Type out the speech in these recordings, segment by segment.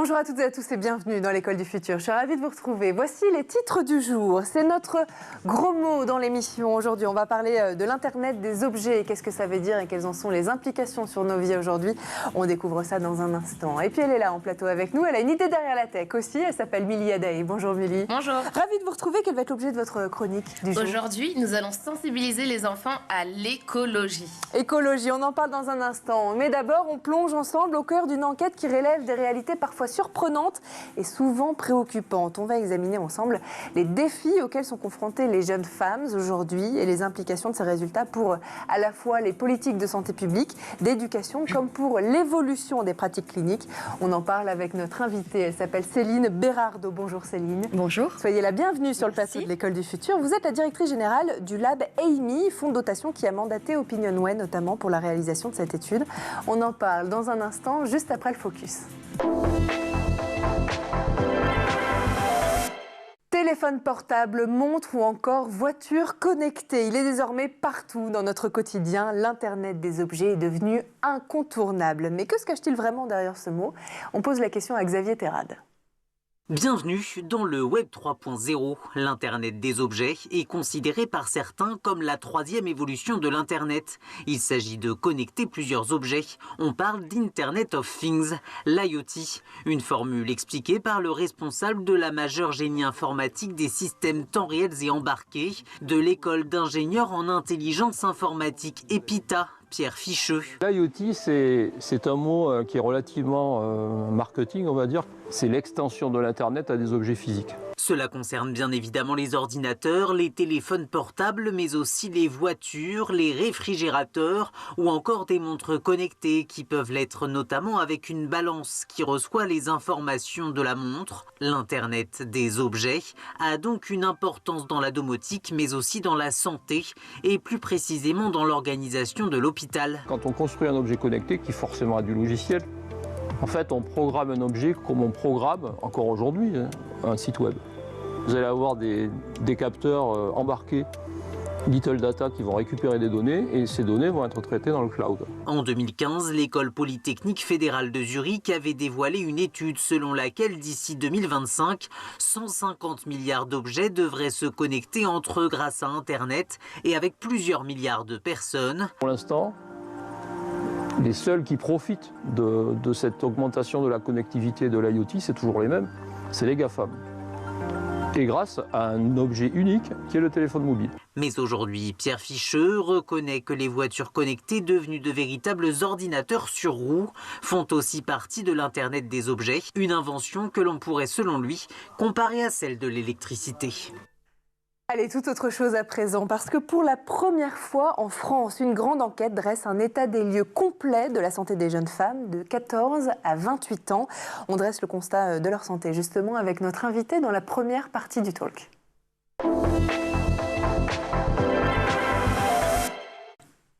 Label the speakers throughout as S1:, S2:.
S1: Bonjour à toutes et à tous et bienvenue dans l'École du Futur. Je suis ravie de vous retrouver. Voici les titres du jour. C'est notre gros mot dans l'émission. Aujourd'hui, on va parler de l'Internet des objets. Qu'est-ce que ça veut dire et quelles en sont les implications sur nos vies aujourd'hui? On découvre ça dans un instant. Et puis elle est là en plateau avec nous. Elle a une idée derrière la tech aussi. Elle s'appelle Milly Adaï. Bonjour Milly.
S2: Bonjour.
S1: Ravie de vous retrouver. Quel va être l'objet de votre chronique du jour?
S2: Aujourd'hui, nous allons sensibiliser les enfants à l'écologie.
S1: Écologie, on en parle dans un instant. Mais d'abord, on plonge ensemble au cœur d'une enquête qui relève des réalités parfois surprenantes et souvent préoccupantes. On va examiner ensemble les défis auxquels sont confrontées les jeunes femmes aujourd'hui et les implications de ces résultats pour à la fois les politiques de santé publique, d'éducation, comme pour l'évolution des pratiques cliniques. On en parle avec notre invitée. Elle s'appelle Céline Berardo. Bonjour Céline.
S3: Bonjour.
S1: Soyez la bienvenue sur le plateau de l'École du Futur. Vous êtes la directrice générale du Lab AMI, fonds de dotation qui a mandaté OpinionWay notamment pour la réalisation de cette étude. On en parle dans un instant, juste après le focus. Téléphone portable, montre ou encore voiture connectée. Il est désormais partout dans notre quotidien. L'Internet des objets est devenu incontournable. Mais que se cache-t-il vraiment derrière ce mot? On pose la question à Xavier Terrade.
S4: Bienvenue dans le Web 3.0. L'Internet des objets est considéré par certains comme la troisième évolution de l'Internet. Il s'agit de connecter plusieurs objets. On parle d'Internet of Things, l'IoT, une formule expliquée par le responsable de la majeure génie informatique des systèmes temps réels et embarqués de l'école d'ingénieurs en intelligence informatique EPITA, Pierre Ficheux.
S5: L'IoT, c'est un mot qui est relativement marketing, on va dire. C'est l'extension de l'Internet à des objets physiques.
S4: Cela concerne bien évidemment les ordinateurs, les téléphones portables, mais aussi les voitures, les réfrigérateurs ou encore des montres connectées qui peuvent l'être notamment avec une balance qui reçoit les informations de la montre. L'Internet des objets a donc une importance dans la domotique, mais aussi dans la santé et plus précisément dans l'organisation de l'hôpital.
S5: Quand on construit un objet connecté qui forcément a du logiciel, en fait, on programme un objet comme on programme, encore aujourd'hui, un site web. Vous allez avoir des capteurs embarqués, Little Data, qui vont récupérer des données et ces données vont être traitées dans le cloud.
S4: En 2015, l'École polytechnique fédérale de Zurich avait dévoilé une étude selon laquelle d'ici 2025, 150 milliards d'objets devraient se connecter entre eux grâce à Internet et avec plusieurs milliards de personnes.
S5: Pour l'instant, les seuls qui profitent de cette augmentation de la connectivité de l'IoT, c'est toujours les mêmes, c'est les GAFAM. Et grâce à un objet unique qui est le téléphone mobile.
S4: Mais aujourd'hui, Pierre Ficheux reconnaît que les voitures connectées, devenues de véritables ordinateurs sur roues, font aussi partie de l'Internet des objets, une invention que l'on pourrait, selon lui, comparer à celle de l'électricité.
S1: Allez, tout autre chose à présent, parce que pour la première fois en France, une grande enquête dresse un état des lieux complet de la santé des jeunes femmes de 14 à 28 ans. On dresse le constat de leur santé, justement, avec notre invité dans la première partie du talk.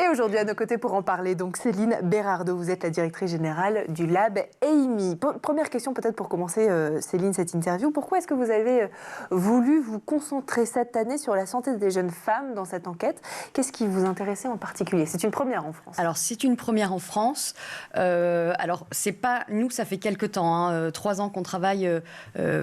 S1: Et aujourd'hui, à nos côtés pour en parler, donc Céline Berardo, vous êtes la directrice générale du Lab AMI. Première question peut-être pour commencer, Céline, cette interview. Pourquoi est-ce que vous avez voulu vous concentrer cette année sur la santé des jeunes femmes dans cette enquête? Qu'est-ce qui vous intéressait en particulier? C'est une première en France.
S3: Alors, c'est une première en France. Alors, c'est pas nous, ça fait quelques temps, 3 ans qu'on travaille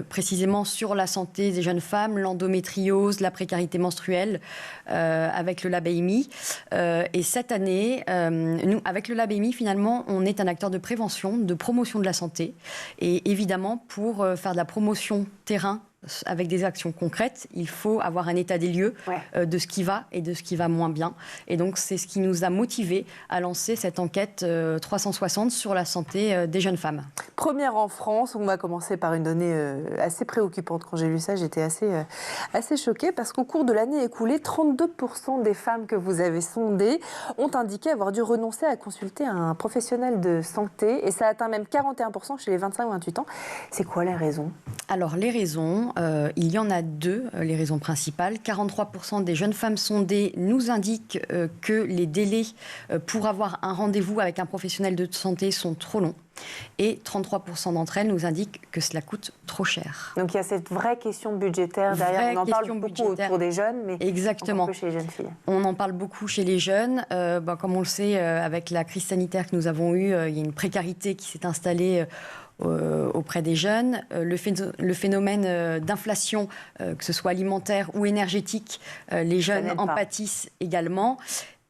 S3: précisément sur la santé des jeunes femmes, l'endométriose, la précarité menstruelle, avec le Lab AMI. Et cette année, nous, avec le Lab AMI, finalement, on est un acteur de prévention, de promotion de la santé. Et évidemment, pour faire de la promotion terrain, avec des actions concrètes, il faut avoir un état des lieux de ce qui va et de ce qui va moins bien. Et donc, c'est ce qui nous a motivés à lancer cette enquête 360 sur la santé des jeunes femmes.
S1: Première en France, on va commencer par une donnée assez préoccupante. Quand j'ai lu ça, j'étais assez choquée parce qu'au cours de l'année écoulée, 32% des femmes que vous avez sondées ont indiqué avoir dû renoncer à consulter un professionnel de santé et ça atteint même 41% chez les 25-28 ans. C'est quoi les raisons?
S3: Alors, les raisons, il y en a 2, les raisons principales. 43% des jeunes femmes sondées nous indiquent que les délais pour avoir un rendez-vous avec un professionnel de santé sont trop longs. Et 33% d'entre elles nous indiquent que cela coûte trop cher.
S1: Donc il y a cette vraie question budgétaire derrière. On en parle beaucoup autour des jeunes, mais
S3: exactement.
S1: Un peu chez les jeunes filles.
S3: On en parle beaucoup chez les jeunes. Comme on le sait, avec la crise sanitaire que nous avons eue, il y a une précarité qui s'est installée auprès des jeunes. Le phénomène d'inflation, que ce soit alimentaire ou énergétique, les jeunes en pâtissent également.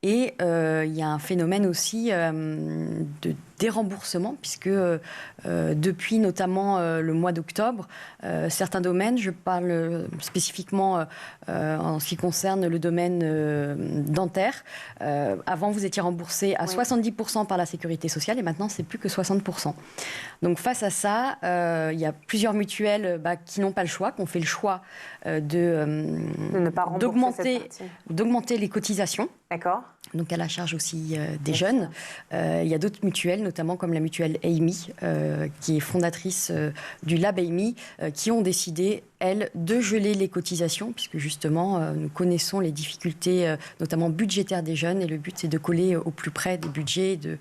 S3: Et il y a un phénomène aussi de déremboursement, puisque depuis notamment le mois d'octobre, certains domaines, je parle spécifiquement en ce qui concerne le domaine dentaire, avant vous étiez remboursé à 70% par la sécurité sociale et maintenant c'est plus que 60%. Donc face à ça, il y a plusieurs mutuelles qui n'ont pas le choix, qui ont fait le choix d'augmenter les cotisations.
S1: D'accord.
S3: Donc à la charge aussi des jeunes. Il y a d'autres mutuelles, notamment comme la mutuelle AMI, qui est fondatrice du Lab AMI, qui ont décidé, elles, de geler les cotisations, puisque justement, nous connaissons les difficultés, notamment budgétaires des jeunes, et le but, c'est de coller au plus près des budgets, de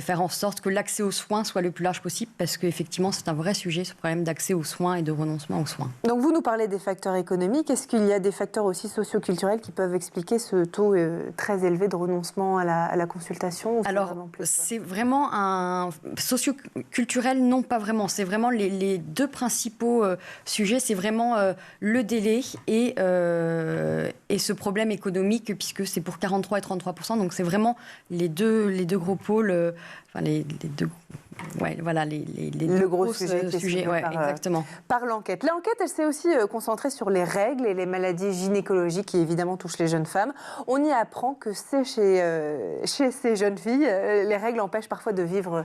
S3: faire en sorte que l'accès aux soins soit le plus large possible, parce qu'effectivement, c'est un vrai sujet, ce problème d'accès aux soins et de renoncement aux soins.
S1: Donc vous nous parlez des facteurs économiques. Est-ce qu'il y a des facteurs aussi socioculturels qui peuvent expliquer ce taux très élevé de renoncement à la consultation?
S3: Alors, c'est vraiment un socioculturel, non pas vraiment. C'est vraiment les deux principaux sujets. C'est vraiment le délai et ce problème économique, puisque c'est pour 43 et 33%. Donc c'est vraiment les deux gros pôles. Les
S1: gros sujets
S3: exactement.
S1: Par l'enquête. L'enquête, elle s'est aussi concentrée sur les règles et les maladies gynécologiques qui évidemment touchent les jeunes femmes. On y apprend que c'est chez ces jeunes filles, les règles empêchent parfois de vivre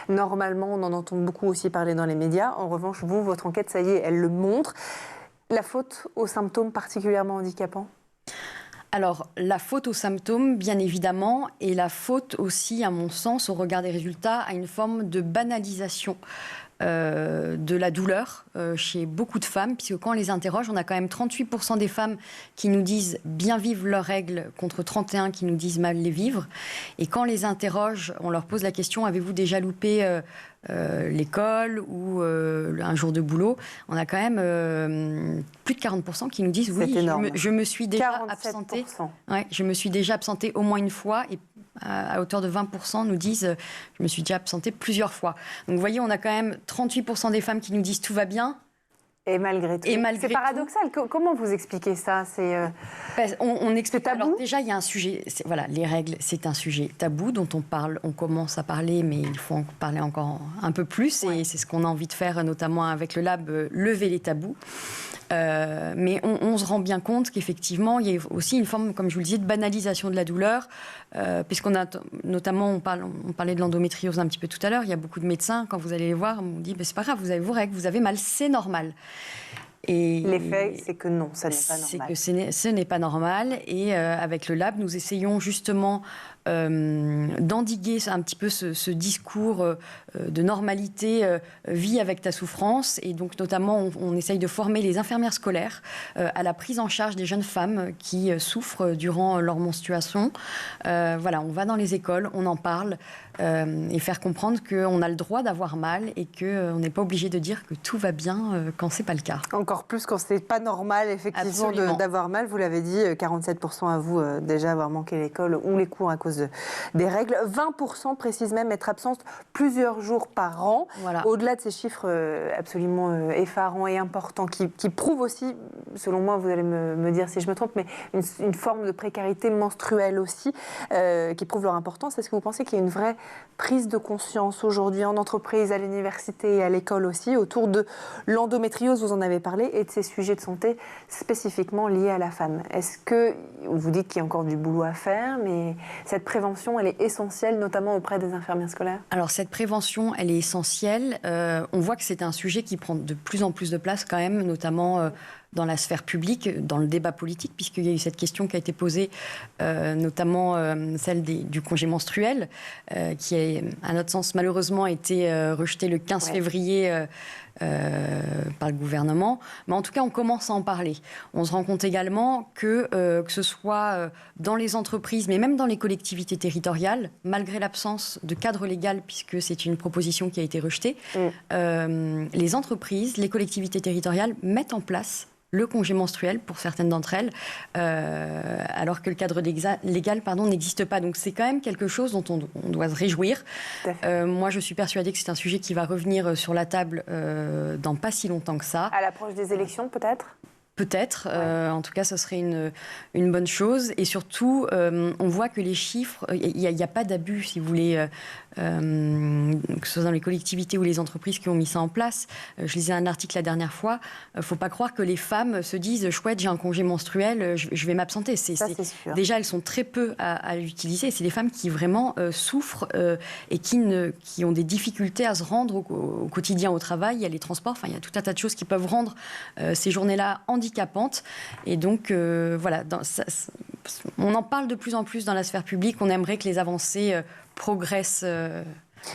S1: normalement. On en entend beaucoup aussi parler dans les médias. En revanche, votre enquête, ça y est, elle le montre. La faute aux symptômes particulièrement handicapants?
S3: Alors, la faute aux symptômes, bien évidemment, et la faute aussi, à mon sens, au regard des résultats, à une forme de banalisation de la douleur chez beaucoup de femmes, puisque quand on les interroge, on a quand même 38% des femmes qui nous disent bien vivre leurs règles, contre 31% qui nous disent mal les vivre. Et quand on les interroge, on leur pose la question, avez-vous déjà loupé l'école ou un jour de boulot? On a quand même plus de 40% qui nous disent oui, je me suis déjà absentée. Ouais, je me suis déjà absentée au moins une fois, et à hauteur de 20% nous disent je me suis déjà absentée plusieurs fois. Donc vous voyez, on a quand même 38% des femmes qui nous disent tout va bien.
S1: Et malgré tout. C'est paradoxal. Comment vous expliquez ça?
S3: On explique. Alors déjà, il y a un sujet. Les règles, c'est un sujet tabou dont on commence à parler, mais il faut en parler encore un peu plus. Ouais. Et c'est ce qu'on a envie de faire, notamment avec le Lab, lever les tabous. Mais on se rend bien compte qu'effectivement, il y a aussi une forme, comme je vous le disais, de banalisation de la douleur, puisqu'on a notamment, on parlait de l'endométriose un petit peu tout à l'heure, il y a beaucoup de médecins, quand vous allez les voir, on vous dit c'est pas grave, vous avez vos règles, vous avez mal, c'est normal. Et
S1: l'effet, c'est que non, ça n'est pas normal.
S3: C'est que ce n'est pas normal. Et avec le Lab, nous essayons justement d'endiguer un petit peu ce discours de normalité, vie avec ta souffrance. Et donc, notamment, on essaye de former les infirmières scolaires à la prise en charge des jeunes femmes qui souffrent durant leur menstruation. On va dans les écoles, on en parle, et faire comprendre qu'on a le droit d'avoir mal et qu'on n'est pas obligé de dire que tout va bien quand c'est pas le cas.
S1: Encore plus quand c'est pas normal, effectivement, d'avoir mal. Vous l'avez dit, 47% à vous déjà avoir manqué l'école ou les cours à cause des règles. 20% précisent même être absente plusieurs jours par an. Voilà. Au-delà de ces chiffres absolument effarants et importants qui prouvent aussi, selon moi, vous allez me dire si je me trompe, mais une forme de précarité menstruelle aussi qui prouve leur importance. Est-ce que vous pensez qu'il y a une vraie prise de conscience aujourd'hui en entreprise, à l'université et à l'école aussi autour de l'endométriose, vous en avez parlé, et de ces sujets de santé spécifiquement liés à la femme? Est-ce que vous dites qu'il y a encore du boulot à faire, mais cette prévention, elle est essentielle, notamment auprès des infirmières scolaires? Alors, cette prévention, elle est essentielle.
S3: On voit que c'est un sujet qui prend de plus en plus de place quand même, notamment dans la sphère publique, dans le débat politique, puisqu'il y a eu cette question qui a été posée, notamment celle du congé menstruel, qui a, à notre sens, malheureusement été rejetée le 15 février par le gouvernement. Mais en tout cas, on commence à en parler. On se rend compte également que ce soit dans les entreprises, mais même dans les collectivités territoriales, malgré l'absence de cadre légal, puisque c'est une proposition qui a été rejetée, les entreprises, les collectivités territoriales mettent en place le congé menstruel pour certaines d'entre elles, alors que le cadre légal n'existe pas. Donc c'est quand même quelque chose dont on doit se réjouir. Moi, je suis persuadée que c'est un sujet qui va revenir sur la table dans pas si longtemps que ça.
S1: À l'approche des élections, peut-être ?
S3: Peut-être. En tout cas, ce serait une bonne chose. Et surtout, on voit que les chiffres, il n'y a pas d'abus, si vous voulez, que ce soit dans les collectivités ou les entreprises qui ont mis ça en place. Je lisais un article la dernière fois. Il ne faut pas croire que les femmes se disent « chouette, j'ai un congé menstruel, je vais m'absenter ». Déjà, elles sont très peu à l'utiliser. C'est des femmes qui vraiment souffrent et qui ont des difficultés à se rendre au quotidien au travail. Il y a les transports, il y a tout un tas de choses qui peuvent rendre ces journées-là handicapantes. Et donc, voilà, on en parle de plus en plus dans la sphère publique. On aimerait que les avancées progressent.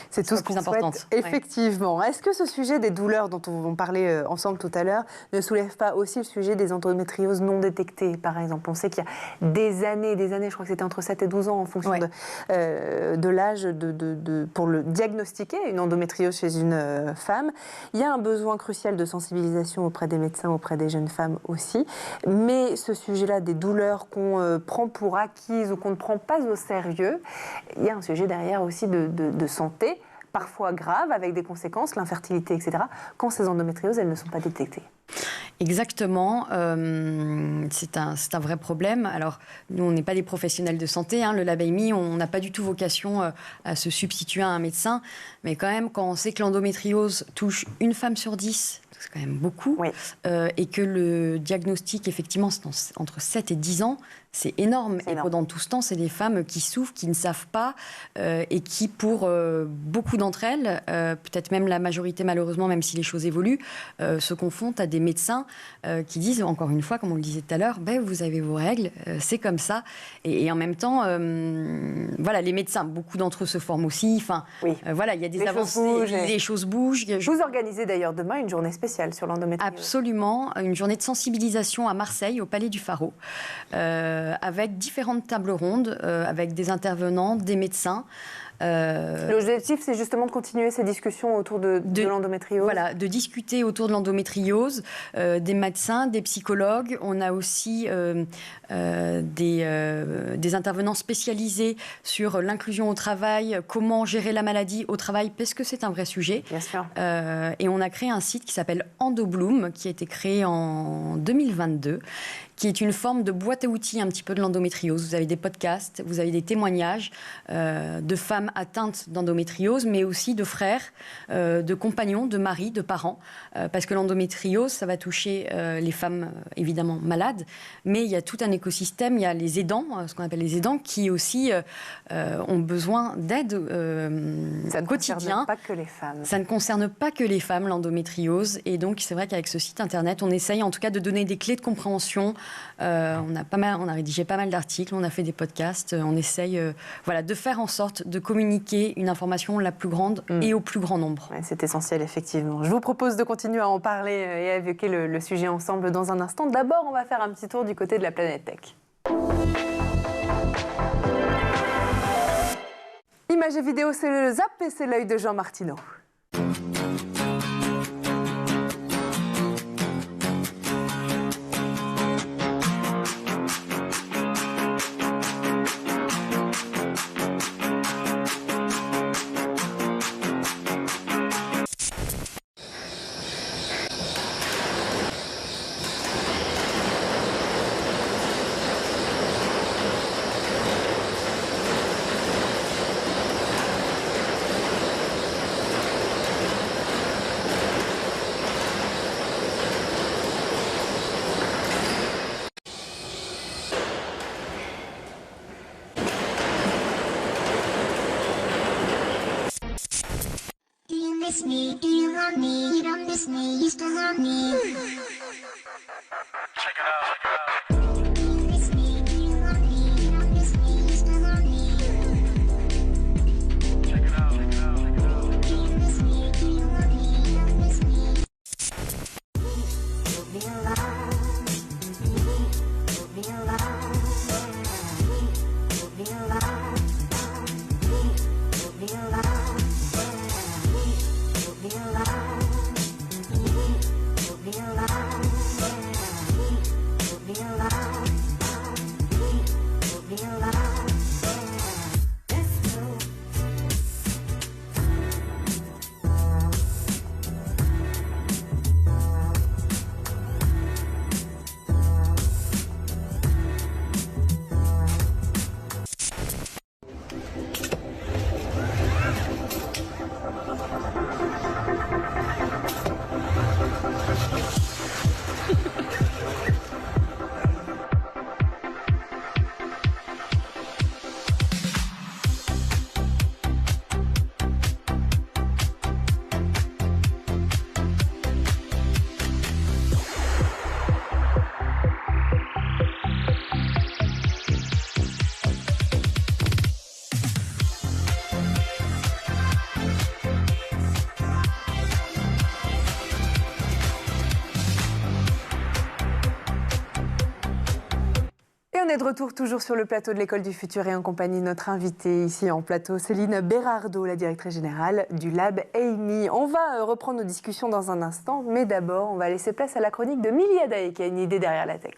S1: C'est tout ce qu'on souhaite, effectivement. Est-ce que ce sujet des douleurs dont on parlait ensemble tout à l'heure ne soulève pas aussi le sujet des endométrioses non détectées, par exemple? On sait qu'il y a des années, je crois que c'était entre 7 et 12 ans en fonction de l'âge pour le diagnostiquer, une endométriose chez une femme. Il y a un besoin crucial de sensibilisation auprès des médecins, auprès des jeunes femmes aussi. Mais ce sujet-là des douleurs qu'on prend pour acquises ou qu'on ne prend pas au sérieux, il y a un sujet derrière aussi de santé, parfois grave, avec des conséquences, l'infertilité, etc., quand ces endométrioses, elles ne sont pas détectées.
S3: Exactement, c'est un vrai problème. Alors, nous, on n'est pas des professionnels de santé. Le LabAMI, on n'a pas du tout vocation à se substituer à un médecin. Mais quand même, quand on sait que l'endométriose touche une femme sur 10, c'est quand même beaucoup, et que le diagnostic, effectivement, c'est entre 7 et 10 ans, c'est énorme. Et pendant tout ce temps, c'est des femmes qui souffrent, qui ne savent pas, et qui, pour beaucoup d'entre elles, peut-être même la majorité, malheureusement, même si les choses évoluent, se confrontent à des médecins qui disent, encore une fois, comme on le disait tout à l'heure, vous avez vos règles, c'est comme ça. Et en même temps, voilà, les médecins, beaucoup d'entre eux se forment aussi. Voilà, il y a des avancées, les choses bougent.
S1: Vous organisez d'ailleurs demain une journée spéciale sur l'endométriose.
S3: Absolument, une journée de sensibilisation à Marseille, au Palais du Pharo, avec différentes tables rondes, avec des intervenants, des médecins.
S1: L'objectif, c'est justement de continuer ces discussions autour de l'endométriose.
S3: Voilà, de discuter autour de l'endométriose, des médecins, des psychologues. On a aussi des intervenants spécialisés sur l'inclusion au travail, comment gérer la maladie au travail, parce que c'est un vrai sujet.
S1: Bien sûr.
S3: Et on a créé un site qui s'appelle EndoBloom, qui a été créé en 2022, qui est une forme de boîte à outils un petit peu de l'endométriose. Vous avez des podcasts, vous avez des témoignages de femmes atteintes d'endométriose, mais aussi de frères, de compagnons, de maris, de parents, parce que l'endométriose, ça va toucher les femmes évidemment malades, mais il y a tout un écosystème, il y a les aidants, ce qu'on appelle les aidants, qui aussi ont besoin d'aide au quotidien.
S1: Ça ne concerne pas que les femmes.
S3: Ça ne concerne pas que les femmes, l'endométriose, et donc c'est vrai qu'avec ce site internet, on essaye en tout cas de donner des clés de compréhension. On a rédigé pas mal d'articles, on a fait des podcasts, on essaye de faire en sorte de communiquer une information la plus grande et au plus grand nombre.
S1: Ouais, c'est essentiel, effectivement. Je vous propose de continuer à en parler et à évoquer le sujet ensemble dans un instant. D'abord, on va faire un petit tour du côté de la planète tech. Images et vidéos, c'est le Zap et c'est l'œil de Jean Martineau.
S6: Miss me? Do you love me? You don't miss me, you still love me. Check it out.
S1: on est de retour toujours sur le plateau de l'École du Futur et en compagnie de notre invitée ici en plateau, Céline Berardo, la directrice générale du Lab Amy. On va reprendre nos discussions dans un instant, mais d'abord, on va laisser place à la chronique de Milly Adaé qui a une idée derrière la tech.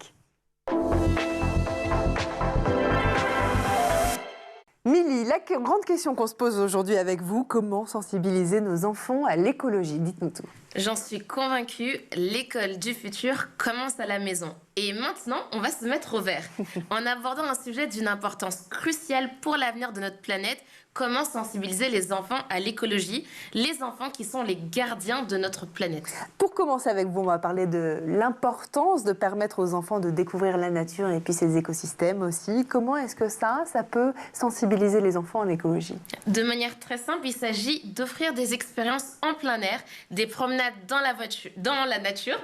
S1: Milly, la grande question qu'on se pose aujourd'hui avec vous, comment sensibiliser nos enfants à l'écologie? Dites-nous tout.
S2: J'en suis convaincue, l'école du futur commence à la maison. Et maintenant, on va se mettre au vert en abordant un sujet d'une importance cruciale pour l'avenir de notre planète. Comment sensibiliser les enfants à l'écologie, les enfants qui sont les gardiens de notre planète.
S1: Pour commencer avec vous, on va parler de l'importance de permettre aux enfants de découvrir la nature et puis ses écosystèmes aussi. Comment est-ce que ça peut sensibiliser les enfants à l'écologie?
S2: De manière très simple, il s'agit d'offrir des expériences en plein air, des promenades dans la nature,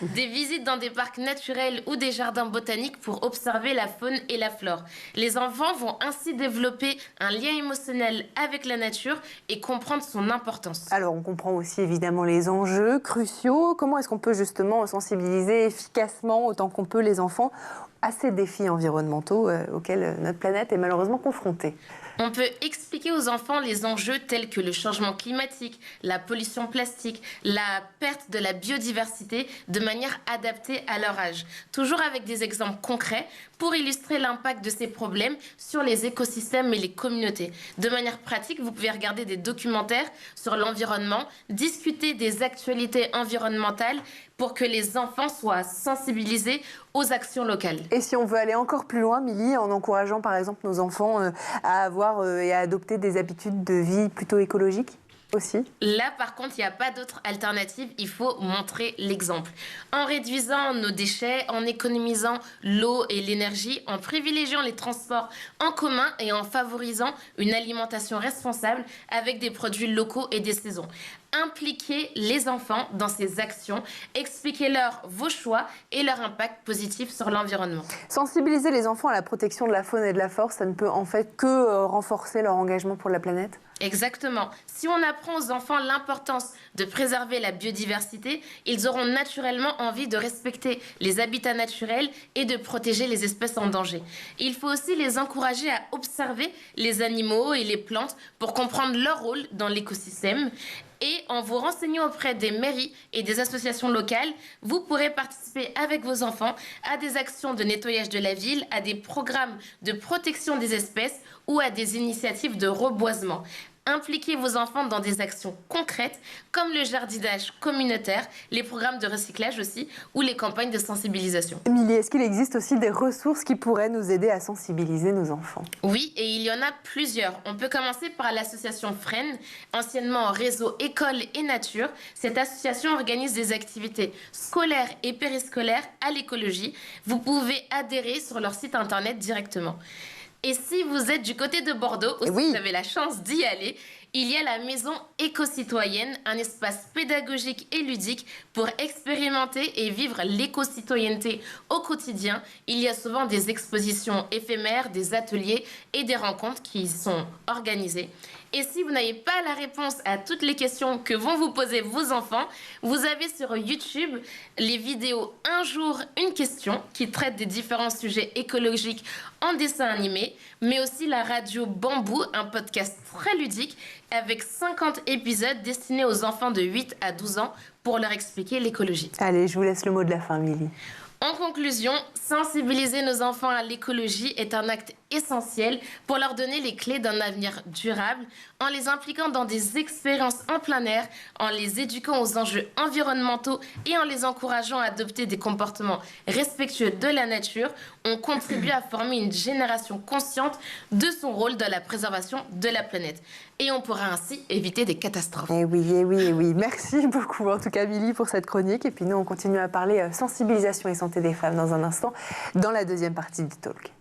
S2: des visites dans des parcs naturels ou des jardins botaniques pour observer la faune et la flore. Les enfants vont ainsi développer un lien émotionnel avec la nature et comprendre son importance.
S1: Alors, on comprend aussi évidemment les enjeux cruciaux. Comment est-ce qu'on peut justement sensibiliser efficacement, autant qu'on peut, les enfants à ces défis environnementaux auxquels notre planète est malheureusement confrontée?
S2: On peut expliquer aux enfants les enjeux tels que le changement climatique, la pollution plastique, la perte de la biodiversité de manière adaptée à leur âge. Toujours avec des exemples concrets pour illustrer l'impact de ces problèmes sur les écosystèmes et les communautés. De manière pratique, vous pouvez regarder des documentaires sur l'environnement, discuter des actualités environnementales pour que les enfants soient sensibilisés aux actions locales.
S1: Et si on veut aller encore plus loin, Milly, en encourageant par exemple nos enfants à avoir et à adopter des habitudes de vie plutôt écologiques aussi?
S2: Là, par contre, il n'y a pas d'autre alternative. Il faut montrer l'exemple. En réduisant nos déchets, en économisant l'eau et l'énergie, en privilégiant les transports en commun et en favorisant une alimentation responsable avec des produits locaux et des saisons. Impliquez les enfants dans ces actions, expliquez-leur vos choix et leur impact positif sur l'environnement.
S1: Sensibiliser les enfants à la protection de la faune et de la flore, ça ne peut en fait que renforcer leur engagement pour la planète?
S2: Exactement. Si on apprend aux enfants l'importance de préserver la biodiversité, ils auront naturellement envie de respecter les habitats naturels et de protéger les espèces en danger. Il faut aussi les encourager à observer les animaux et les plantes pour comprendre leur rôle dans l'écosystème. Et en vous renseignant auprès des mairies et des associations locales, vous pourrez participer avec vos enfants à des actions de nettoyage de la ville, à des programmes de protection des espèces ou à des initiatives de reboisement. Impliquez vos enfants dans des actions concrètes comme le jardinage communautaire, les programmes de recyclage aussi ou les campagnes de sensibilisation.
S1: Milly, est-ce qu'il existe aussi des ressources qui pourraient nous aider à sensibiliser nos enfants?
S2: Oui, et il y en a plusieurs. On peut commencer par l'association FREN, anciennement Réseau École et Nature. Cette association organise des activités scolaires et périscolaires à l'écologie. Vous pouvez adhérer sur leur site internet directement. Et si vous êtes du côté de Bordeaux, ou si vous avez la chance d'y aller, il y a la Maison Éco-Citoyenne, un espace pédagogique et ludique pour expérimenter et vivre l'éco-citoyenneté au quotidien. Il y a souvent des expositions éphémères, des ateliers et des rencontres qui y sont organisées. Et si vous n'avez pas la réponse à toutes les questions que vont vous poser vos enfants, vous avez sur YouTube les vidéos Un jour, une question qui traitent des différents sujets écologiques en dessin animé, mais aussi la radio Bambou, un podcast très ludique avec 50 épisodes destinés aux enfants de 8 à 12 ans pour leur expliquer l'écologie.
S1: Allez, je vous laisse le mot de la fin, Milly.
S2: En conclusion, sensibiliser nos enfants à l'écologie est un acte essentiel pour leur donner les clés d'un avenir durable, en les impliquant dans des expériences en plein air, en les éduquant aux enjeux environnementaux et en les encourageant à adopter des comportements respectueux de la nature. On contribue à former une génération consciente de son rôle dans la préservation de la planète. Et on pourra ainsi éviter des catastrophes.
S1: Eh oui, eh oui, eh oui. Merci beaucoup, en tout cas, Milly, pour cette chronique. Et puis nous, on continue à parler sensibilisation et santé des femmes dans un instant, dans la deuxième partie du talk.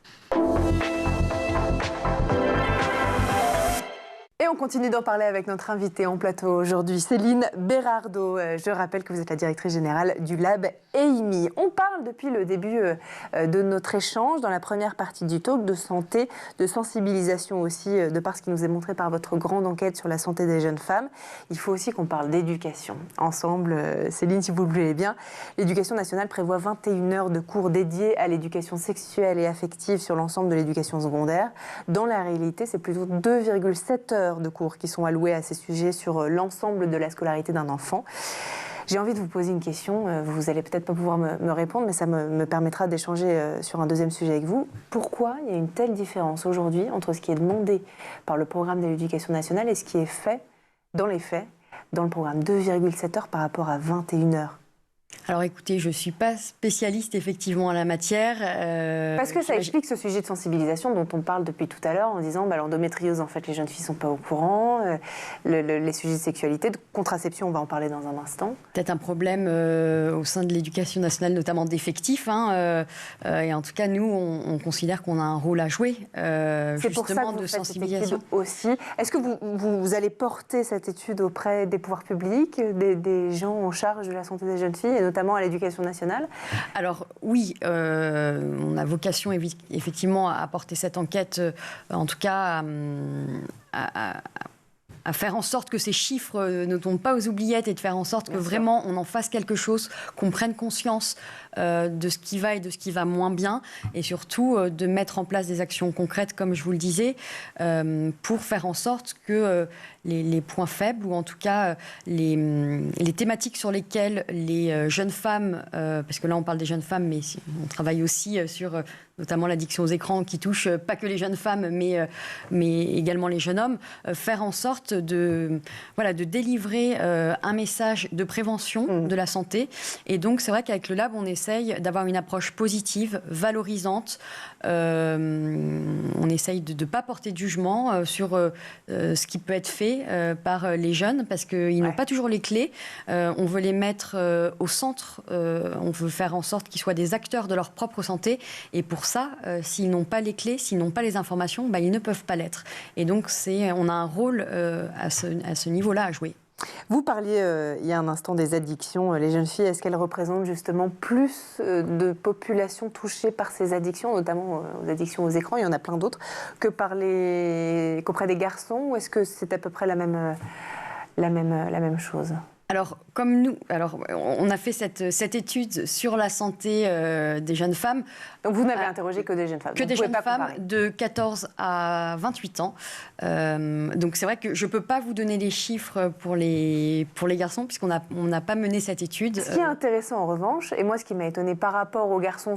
S1: Et on continue d'en parler avec notre invitée en plateau aujourd'hui, Céline Berardo. Je rappelle que vous êtes la directrice générale du Lab EIMI. On parle depuis le début de notre échange, dans la première partie du talk, de santé, de sensibilisation aussi, de par ce qui nous est montré par votre grande enquête sur la santé des jeunes femmes. Il faut aussi qu'on parle d'éducation. Ensemble, Céline, si vous le voulez bien, l'éducation nationale prévoit 21 heures de cours dédiés à l'éducation sexuelle et affective sur l'ensemble de l'éducation secondaire. Dans la réalité, c'est plutôt 2,7 heures de cours qui sont alloués à ces sujets sur l'ensemble de la scolarité d'un enfant. J'ai envie de vous poser une question. Vous n'allez peut-être pas pouvoir me répondre, mais ça me permettra d'échanger sur un deuxième sujet avec vous. Pourquoi il y a une telle différence aujourd'hui entre ce qui est demandé par le programme de l'éducation nationale et ce qui est fait, dans les faits, dans le programme 2,7 heures par rapport à 21 heures?
S3: Alors écoutez, je ne suis pas spécialiste effectivement en la matière.
S1: Parce que ça explique ce sujet de sensibilisation dont on parle depuis tout à l'heure en disant l'endométriose, en fait, les jeunes filles ne sont pas au courant, les sujets de sexualité, de contraception, on va en parler dans un instant.
S3: Peut-être un problème au sein de l'éducation nationale, notamment d'effectifs. Et en tout cas, nous, on considère qu'on a un rôle à jouer,
S1: C'est pour ça que
S3: justement,
S1: vous
S3: de
S1: faites
S3: sensibilisation.
S1: cette étude aussi. Est-ce que vous allez porter cette étude auprès des pouvoirs publics, des gens en charge de la santé des jeunes filles, et notamment à l'éducation nationale?
S3: Alors oui, on a vocation effectivement à porter cette enquête, en tout cas à faire en sorte que ces chiffres ne tombent pas aux oubliettes et de faire en sorte que vraiment on en fasse quelque chose, qu'on prenne conscience de ce qui va et de ce qui va moins bien, et surtout de mettre en place des actions concrètes, comme je vous le disais, pour faire en sorte que les points faibles, ou en tout cas les thématiques sur lesquelles les jeunes femmes, parce que là on parle des jeunes femmes, mais on travaille aussi sur notamment l'addiction aux écrans qui touche pas que les jeunes femmes, mais également les jeunes hommes, faire en sorte de délivrer un message de prévention de la santé. Et donc c'est vrai qu'avec le Lab, on essaye d'avoir une approche positive, valorisante. On essaye de ne pas porter de jugement sur ce qui peut être fait par les jeunes, parce qu'ils n'ont pas toujours les clés. On veut les mettre au centre. On veut faire en sorte qu'ils soient des acteurs de leur propre santé. Et pour ça, s'ils n'ont pas les clés, s'ils n'ont pas les informations, ils ne peuvent pas l'être. Et donc, on a un rôle à ce niveau-là à jouer.
S1: Vous parliez il y a un instant des addictions. Les jeunes filles, est-ce qu'elles représentent justement plus de populations touchées par ces addictions, notamment aux addictions aux écrans, il y en a plein d'autres, qu'auprès des garçons, ou est-ce que c'est à peu près la même chose?
S3: Alors, comme nous, on a fait cette étude sur la santé des jeunes femmes.
S1: Donc vous n'avez interrogé que des jeunes femmes.
S3: Que des jeunes femmes de 14 à 28 ans. Donc c'est vrai que je ne peux pas vous donner les chiffres pour les garçons, puisqu'on n'a pas mené cette étude.
S1: Ce qui est intéressant en revanche, et moi ce qui m'a étonné par rapport aux garçons,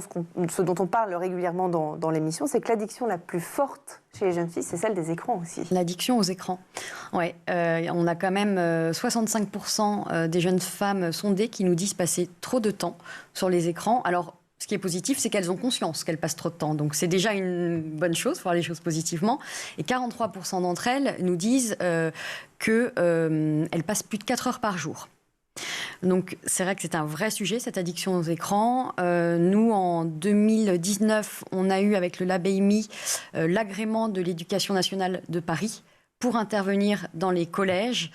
S1: ce dont on parle régulièrement dans l'émission, c'est que l'addiction la plus forte chez les jeunes filles, c'est celle des écrans aussi.
S3: L'addiction aux écrans. Oui, on a quand même 65% des jeunes femmes sondées qui nous disent passer trop de temps sur les écrans. Alors, ce qui est positif, c'est qu'elles ont conscience qu'elles passent trop de temps. Donc, c'est déjà une bonne chose, il faut voir les choses positivement. Et 43% d'entre elles nous disent qu'elles passent plus de 4 heures par jour. Donc, c'est vrai que c'est un vrai sujet, cette addiction aux écrans. Nous, en 2019, on a eu, avec le Lab EIMI, l'agrément de l'Éducation nationale de Paris pour intervenir dans les collèges,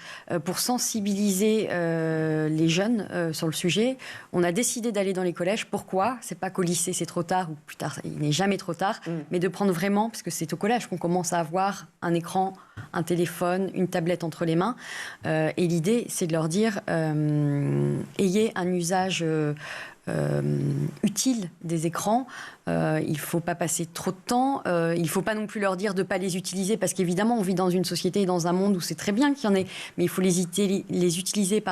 S3: pour sensibiliser les jeunes sur le sujet. On a décidé d'aller dans les collèges. Pourquoi? C'est pas qu'au lycée c'est trop tard, ou plus tard, il n'est jamais trop tard, mais de prendre vraiment, parce que c'est au collège qu'on commence à avoir un écran, un téléphone, une tablette entre les mains. Et l'idée, c'est de leur dire, ayez un usage utile des écrans. Il ne faut pas passer trop de temps. Il ne faut pas non plus leur dire de ne pas les utiliser, parce qu'évidemment, on vit dans une société et dans un monde où c'est très bien qu'il y en ait, mais il faut les utiliser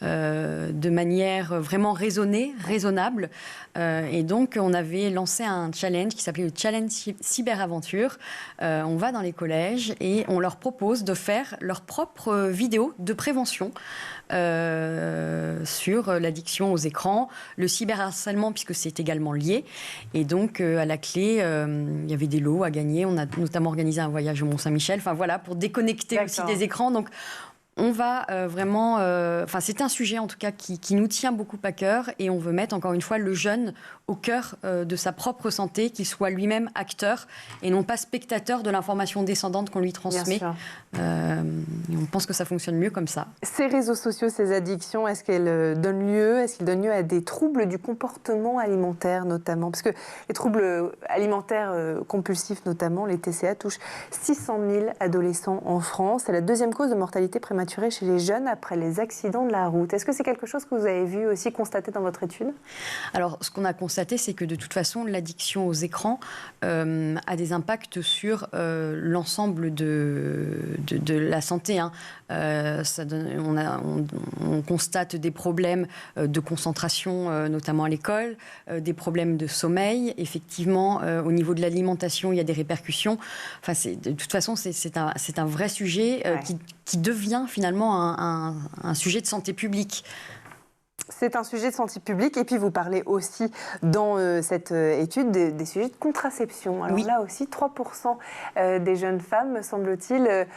S3: de manière vraiment raisonnable. Et donc, on avait lancé un challenge qui s'appelait le Challenge Cyberaventure. On va dans les collèges et on leur propose de faire leur propre vidéo de prévention sur l'addiction aux écrans, le cyberharcèlement, puisque c'est également lié. Et donc, à la clé, il y avait des lots à gagner. On a notamment organisé un voyage au Mont-Saint-Michel, pour déconnecter aussi des écrans. Donc, On va vraiment... c'est un sujet en tout cas qui nous tient beaucoup à cœur et on veut mettre encore une fois le jeune au cœur de sa propre santé, qu'il soit lui-même acteur et non pas spectateur de l'information descendante qu'on lui transmet. Et on pense que ça fonctionne mieux comme ça.
S1: Ces réseaux sociaux, ces addictions, est-ce qu'ils donnent lieu à des troubles du comportement alimentaire notamment? Parce que les troubles alimentaires compulsifs notamment, les TCA, touchent 600 000 adolescents en France. C'est la deuxième cause de mortalité prématurée chez les jeunes après les accidents de la route. Est-ce que c'est quelque chose que vous avez vu aussi constater dans votre étude?
S3: Alors, ce qu'on a constaté, c'est que de toute façon, l'addiction aux écrans a des impacts sur l'ensemble de la santé. On constate des problèmes de concentration, notamment à l'école, des problèmes de sommeil. Effectivement, au niveau de l'alimentation, il y a des répercussions. De toute façon, c'est un vrai sujet qui devient finalement un sujet de santé publique.
S1: C'est un sujet de santé publique et puis vous parlez aussi dans cette étude des sujets de contraception. Alors là aussi, 3% des jeunes femmes, semble-t-il,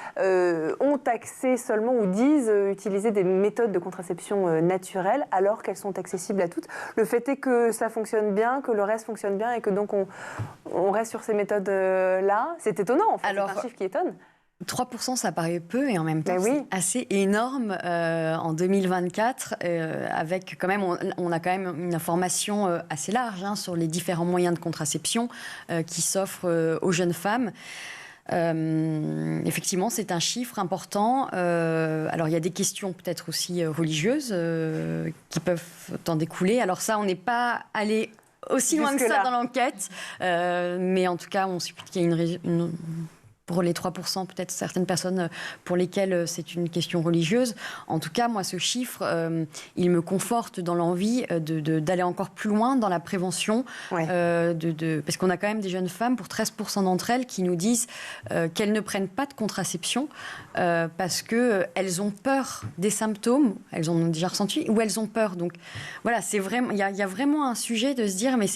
S1: ont accès seulement ou disent utiliser des méthodes de contraception naturelles alors qu'elles sont accessibles à toutes. Le fait est que ça fonctionne bien, que le reste fonctionne bien et que donc on reste sur ces méthodes-là. C'est étonnant en fait, c'est un chiffre qui étonne.
S3: 3%, ça paraît peu et en même temps, c'est assez énorme en 2024. Avec quand même, on a quand même une information assez large sur les différents moyens de contraception qui s'offrent aux jeunes femmes. Effectivement, c'est un chiffre important. Alors, il y a des questions peut-être aussi religieuses qui peuvent en découler. Alors ça, on n'est pas allé aussi loin que ça dans l'enquête. Mais en tout cas, on suppose qu'il y a une pour les 3%, peut-être certaines personnes pour lesquelles c'est une question religieuse. En tout cas, moi, ce chiffre, il me conforte dans l'envie d'aller encore plus loin dans la prévention. Parce qu'on a quand même des jeunes femmes, pour 13% d'entre elles, qui nous disent qu'elles ne prennent pas de contraception parce qu'elles ont peur des symptômes, elles en ont déjà ressenti, ou elles ont peur. Donc voilà, il y a vraiment un sujet de se dire, mais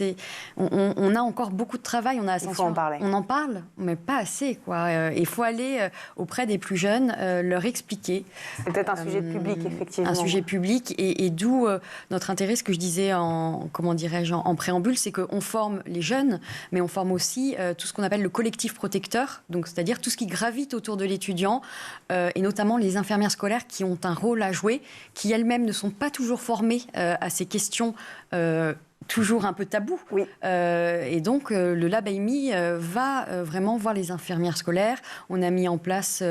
S3: on a encore beaucoup de travail, on a
S1: il faut en parler.
S3: On en parle, mais pas assez, quoi. Il faut aller auprès des plus jeunes, leur expliquer.
S1: C'est peut-être un sujet public, effectivement.
S3: Un sujet public, et d'où notre intérêt, ce que je disais en préambule, c'est qu'on forme les jeunes, mais on forme aussi tout ce qu'on appelle le collectif protecteur, donc c'est-à-dire tout ce qui gravite autour de l'étudiant, et notamment les infirmières scolaires qui ont un rôle à jouer, qui elles-mêmes ne sont pas toujours formées à ces questions toujours un peu tabou. Et donc, le Lab Amy va vraiment voir les infirmières scolaires. On a mis en place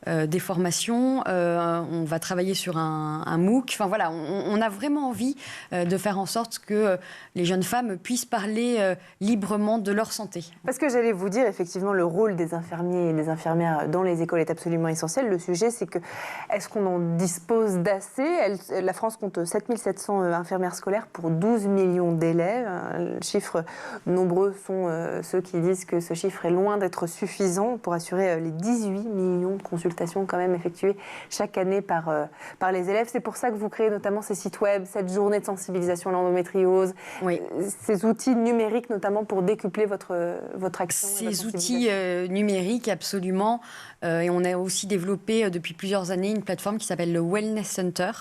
S3: des formations. On va travailler sur un MOOC. Enfin, voilà, on a vraiment envie de faire en sorte que les jeunes femmes puissent parler librement de leur santé.
S1: Parce que j'allais vous dire, effectivement, le rôle des infirmiers et des infirmières dans les écoles est absolument essentiel. Le sujet, c'est que, est-ce qu'on en dispose d'assez? La France compte 7700 infirmières scolaires pour 12 millions d'élèves. Chiffres nombreux sont ceux qui disent que ce chiffre est loin d'être suffisant pour assurer les 18 millions de consultations quand même effectuées chaque année par les élèves. C'est pour ça que vous créez notamment ces sites web, cette journée de sensibilisation à l'endométriose, ces outils numériques notamment pour décupler votre action.
S3: Ces outils numériques, absolument. Et on a aussi développé depuis plusieurs années une plateforme qui s'appelle le Wellness Center.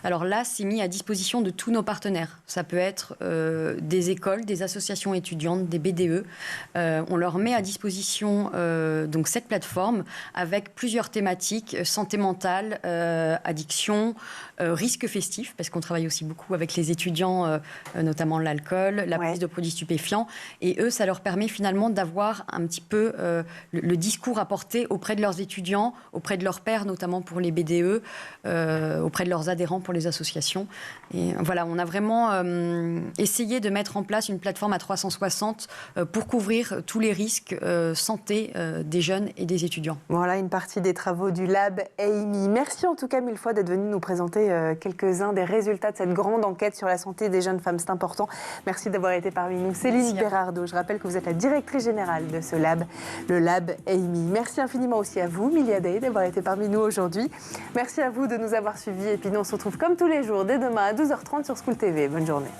S3: Alors là, c'est mis à disposition de tous nos partenaires. Ça peut être des écoles, des associations étudiantes, des BDE. On leur met à disposition donc cette plateforme avec plusieurs thématiques, santé mentale, addiction, risque festif, parce qu'on travaille aussi beaucoup avec les étudiants, notamment l'alcool, la prise de produits stupéfiants. Et eux, ça leur permet finalement d'avoir un petit peu le discours à porter auprès de leurs étudiants, auprès de leurs pairs, notamment pour les BDE, auprès de leurs adhérents pour les associations. Et voilà, on a vraiment essayé de mettre en place une plateforme à 360 pour couvrir tous les risques santé des jeunes et des étudiants.
S1: Voilà une partie des travaux du Lab Amy. Merci en tout cas mille fois d'être venu nous présenter quelques-uns des résultats de cette grande enquête sur la santé des jeunes femmes. C'est important. Merci d'avoir été parmi nous. Céline Berardo, je rappelle que vous êtes la directrice générale de ce Lab, le Lab Amy. Merci infiniment aussi à vous, Milia Day, d'avoir été parmi nous aujourd'hui. Merci à vous de nous avoir suivis. Et puis nous, on se retrouve comme tous les jours, dès demain à 12h30 sur School TV. Bonne journée.